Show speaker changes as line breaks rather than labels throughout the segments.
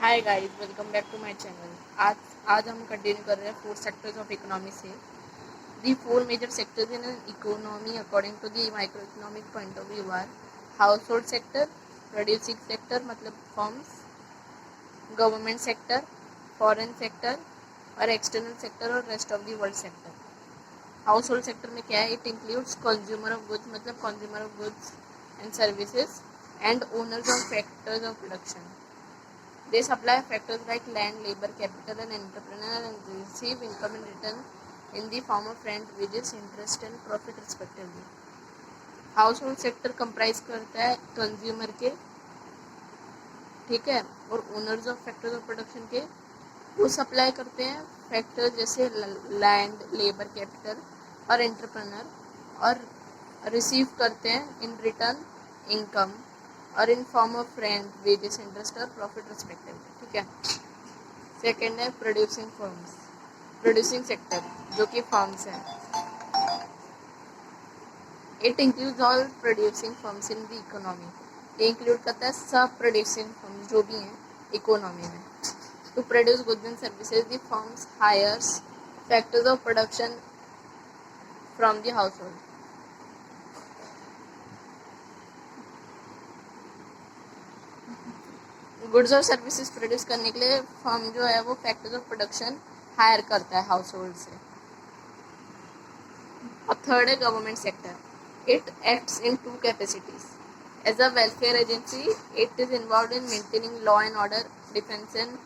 Hi guys, welcome back to my channel. आज हम continue कर रहे हैं फोर सेक्टर्स ऑफ इकोनॉमी से। The four major sectors in economy according to the micro economic point of view are household sector, producing sector मतलब firms, government sector, foreign sector और external sector और rest of the world sector. Household sector में क्या है? It includes consumer of goods मतलब consumer of goods and services and owners of factors of production. They supply factors like land, labor, capital and entrepreneur and receive income in return in the form of rent, wages, interest and profit respectively. House hold sector comprise करता है consumer के, ठीक है, और owners of factors of production के. वो supply करते हैं फैक्टर्स जैसे लैंड, लेबर, कैपिटल और एंटरप्रेन्योर, और रिसीव करते हैं इन रिटर्न इनकम और in form of rent, wages, interest और प्रॉफिट रिस्पेक्टिवली. ठीक है. सेकेंड है प्रोड्यूसिंग फर्म्स, प्रोड्यूसिंग सेक्टर जो कि फर्म्स हैं. It includes all producing firms in the economy. ये इंक्लूड करता है सब प्रोड्यूसिंग फर्म्स जो भी हैं इकोनॉमी में. To produce goods and services the firms hires factors of production from the household. Goods और सर्विसेज प्रोड्यूस करने के लिए फर्म जो है वो फैक्टर्स ऑफ प्रोडक्शन हायर करता है हाउस होल्ड से. और थर्ड है government sector. It acts in two capacities. As a welfare agency it is involve in maintaining law and order, defence and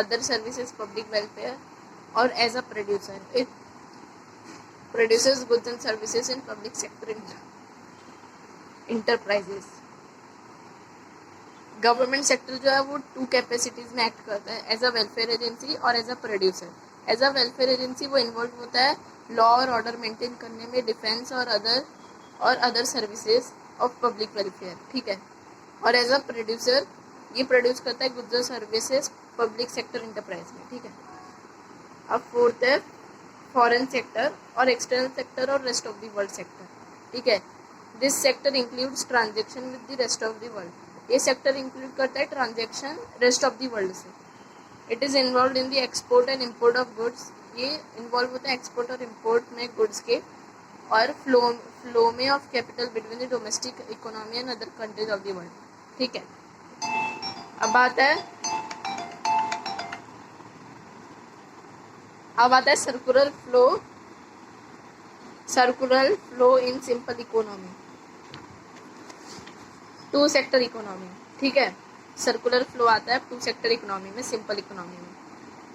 other services, public welfare. और as a producer it produces goods and services in public sector enterprises. Government sector जो है वो two capacities में act करता है, as a welfare agency और as a producer. As a welfare agency वो involve होता है लॉ और ऑर्डर मेंटेन करने में, डिफेंस और other services of public welfare. ठीक है. और एज अ प्रोड्यूसर ये प्रोड्यूस करता है गुड्स और सर्विसेज पब्लिक सेक्टर इंटरप्राइज में. ठीक है. अब फोर्थ है फॉरेन सेक्टर और एक्सटर्नल सेक्टर और rest of the world sector. ठीक है. This sector includes transaction with the rest of the world. ये सेक्टर इंक्लूड करता है transaction rest of the world से. It is involve in the export and import of goods. ये involve होता है export और इम्पोर्ट में गुड्स के, और फ्लो में of capital between the domestic economy and other countries of the world. ठीक है. अब आता है circular flow in simple economy, two sector economy. ठीक है. सर्कुलर फ्लो आता है टू सेक्टर इकोनॉमी में, सिंपल इकोनॉमी में.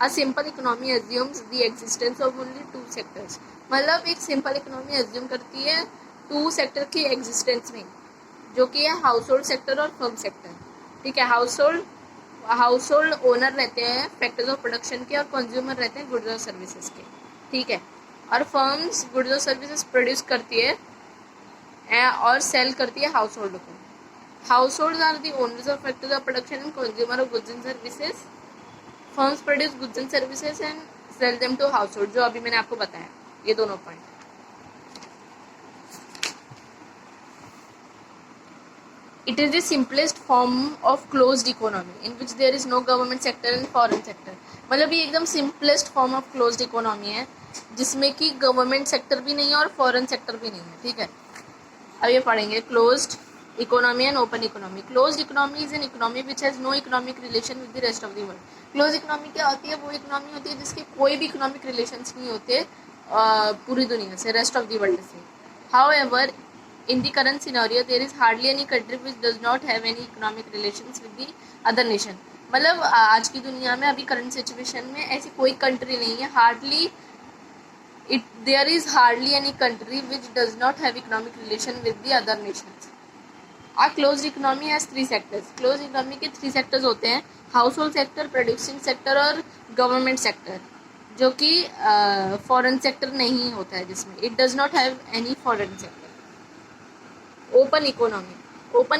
A simple economy assumes the existence of only two sectors. मतलब एक सिंपल इकोनॉमी एज्यूम करती है टू सेक्टर की एग्जिस्टेंस में, जो कि है हाउस होल्ड सेक्टर और फर्म सेक्टर. ठीक है. हाउस होल्ड ओनर रहते हैं फैक्टर्स ऑफ प्रोडक्शन के, और कंज्यूमर रहते हैं गुड्स और सर्विसेज के. ठीक है. और फर्म्स गुड्स और सर्विसेज प्रोड्यूस करती है और सेल करती है हाउस होल्ड को. Households are the owners of factors of production and consumer of goods and services. Firms produce goods and services and sell them to household. जो अभी मैंने आपको बताया ये दोनों point. It is the simplest form of closed economy in which there is no government sector and foreign sector. मतलब ये एकदम simplest form of closed economy है जिसमें कि गवर्नमेंट सेक्टर भी नहीं है और फॉरेन सेक्टर भी नहीं है. ठीक है. अब ये पढ़ेंगे closed economy and open economy. Closed economy is an economy which has no economic relation with the rest of the world. Close economy क्या होती है? वो इकोनॉमी होती है जिसके कोई भी इकोनॉमिक रिलेशंस नहीं होते पूरी दुनिया से, रेस्ट ऑफ द वर्ल्ड से. However in the current scenario there is hardly any country which does not have any economic relations with the other nation. मतलब आज की दुनिया में अभी करंट सिचुएशन में ऐसी कोई कंट्री नहीं है, there is hardly any country which does not have economic relation with the other nations. A closed economy has three sectors. Closed economy के three sectors होते हैं, household sector, producing sector और government sector, जो कि foreign sector नहीं होता है जिसमें. It does not have any foreign sector. Open economy. Open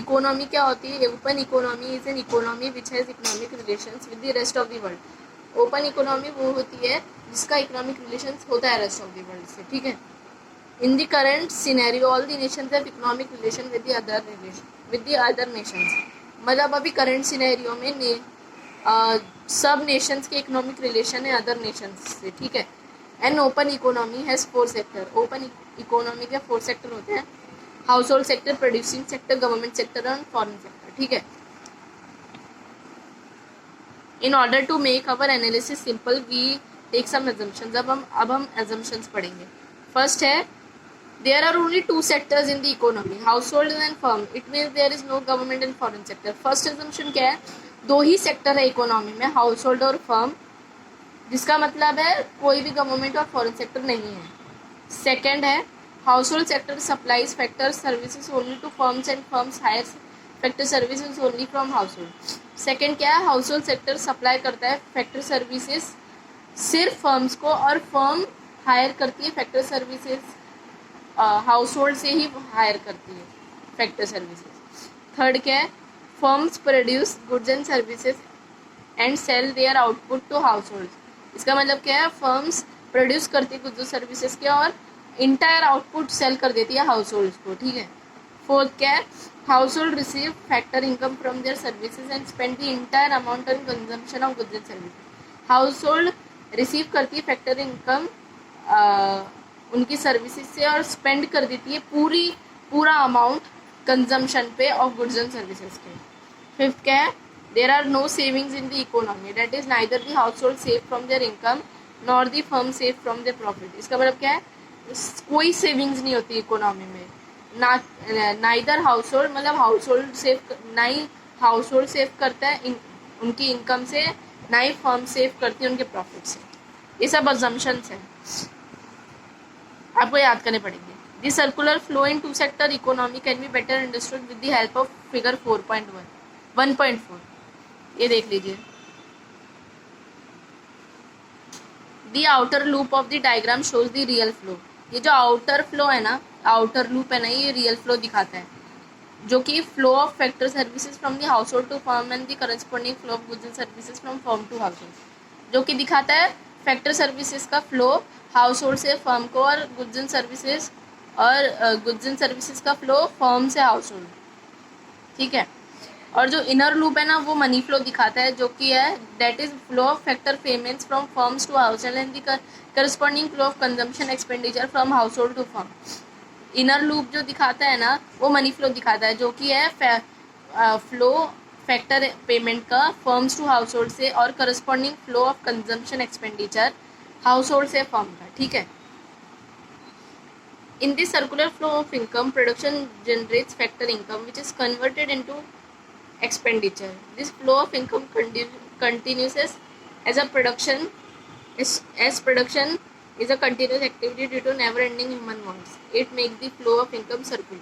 economy क्या होती है? Open economy is an economy which has economic relations with the rest of the world. Open economy वो होती है जिसका इकोनॉमिक रिलेशन होता है रेस्ट ऑफ द वर्ल्ड से. ठीक है. In the current scenario all the nations have economic relation with the other nations. मतलब अभी करंट सिनेरियो में सब नेशंस के इकोनॉमिक रिलेशन है अदर नेशंस से, ठीक है। An open economy has 4 sector, open economy के 4 सेक्टर होते हैं, household sector, producing sector, government sector और फॉरेन सेक्टर, ठीक है। In order to make our analysis simple we take some assumptions. अब हम एजम्पशंस पढ़ेंगे। फर्स्ट है there are only 2 sectors in the economy, household and firm, it means there is no government and foreign sector. First assumption क्या है, 2 ही sector है economy में, household और फर्म, जिसका मतलब है कोई भी गवर्नमेंट और फॉरेन सेक्टर नहीं है। सेकेंड है household sector supplies factor services only to firms and firms hire factor services only from household. Second क्या है, हाउस होल्ड सेक्टर सप्लाई करता है फैक्टर सर्विसेज सिर्फ फर्म्स को और फर्म हायर करती है फैक्टर सर्विसेज, हाउस होल्ड से ही हायर करती है फैक्टर सर्विसेज। थर्ड क्या है, firms produce goods and services and sell their output to household. इसका मतलब क्या है, फर्म्स प्रोड्यूस करती है गुड्स और सर्विसेज के और इंटायर आउटपुट सेल कर देती है हाउस होल्ड को, ठीक है। फोर्थ क्या है, house hold receive factor income from their services and spend the entire amount on consumption of goods and services. House hold receive करती है फैक्टर इनकम उनकी सर्विसेज से और स्पेंड कर देती है पूरा अमाउंट कंजम्पशन पे ऑफ गुड्स एंड सर्विसेज के। फिफ्थ क्या है, there are no savings in the economy, that is neither the household save from their income nor the firm save from their profit. इसका मतलब क्या है, कोई savings नहीं होती इकोनॉमी में, ना नाइदर हाउस होल्ड, मतलब हाउस होल्ड सेव, ना ही हाउस होल्ड सेव करता है उनकी इनकम से, ना ही फर्म सेव करती है उनके प्रॉफिट से। ये सब अजम्पशंस हैं, आपको याद करने पड़ेंगे। The circular flow in 2 sector economy can be better understood with the help of figure 1.4। ये देख लीजिए। The outer loop of the diagram shows the real flow. ये जो आउटर फ्लो है ना, आउटर लूप है ना, ये रियल फ्लो दिखाता है, जो कि flow of factor services from the household to firm and the corresponding flow of goods and services from firm to household, जो कि दिखाता है फैक्टर सर्विसेज का फ्लो हाउस होल्ड से फर्म को और गुड्स एंड सर्विसेज का flow firm से हाउस होल्ड, ठीक है। और जो इनर लूप है ना, वो मनी फ्लो दिखाता है, जो कि है that is flow of factor payments from firms to household and the corresponding flow of consumption expenditure from household to firm. Inner loop जो दिखाता है ना, वो मनी फ्लो दिखाता है, जो कि है फ्लो फैक्टर पेमेंट का फर्म्स टू हाउस होल्ड से और corresponding flow of consumption expenditure house hold से फर्म का, ठीक है। In this circular flow of income, production generates factor income which is converted into expenditure. This flow of income continues as production is a continuous activity due to never-ending human wants. It makes the flow of income circular.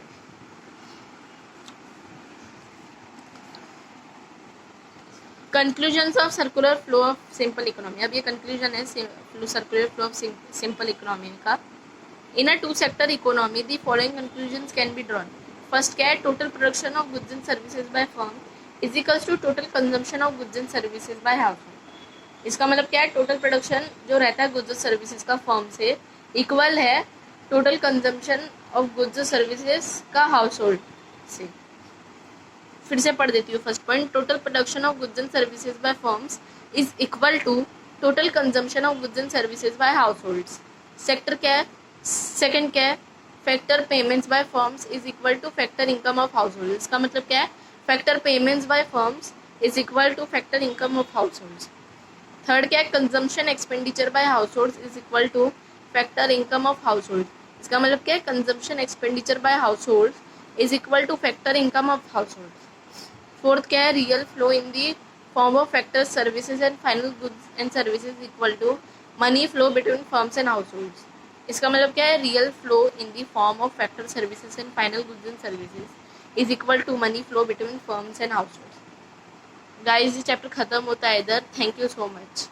Conclusions of circular flow of simple economy. अब ये conclusion है circular flow of simple economy का। In a 2-sector economy, the following conclusions can be drawn. First क्या है, total production of goods and services by firm is equals to total consumption of goods and services by household. इसका मतलब क्या है, total production जो रहता है goods और सर्विसेज का फर्म से इक्वल है टोटल कंजम्पशन ऑफ गुड्स और सर्विसेज का हाउस होल्ड से। फिर से पढ़ देती हूँ first point, total production of goods and services by firms is equal to total consumption of goods and services by households. Sector क्या है, सेकंड क्या है, factor payments by firms is equal to factor income of household. इसका मतलब क्या है, factor payments by firms is equal to factor income of households. Third क्या है, consumption expenditure by households is equal to factor income of household. इसका मतलब क्या है, consumption expenditure by household is equal to factor income of household. Fourth क्या है, real flow in the form of factor services and final goods and services equal to money flow between firms and households. इसका मतलब क्या है, real flow in the form of factor services and final goods and services is equal to money flow between firms and households. Guys ये chapter खत्म होता है इधर। Thank you so much.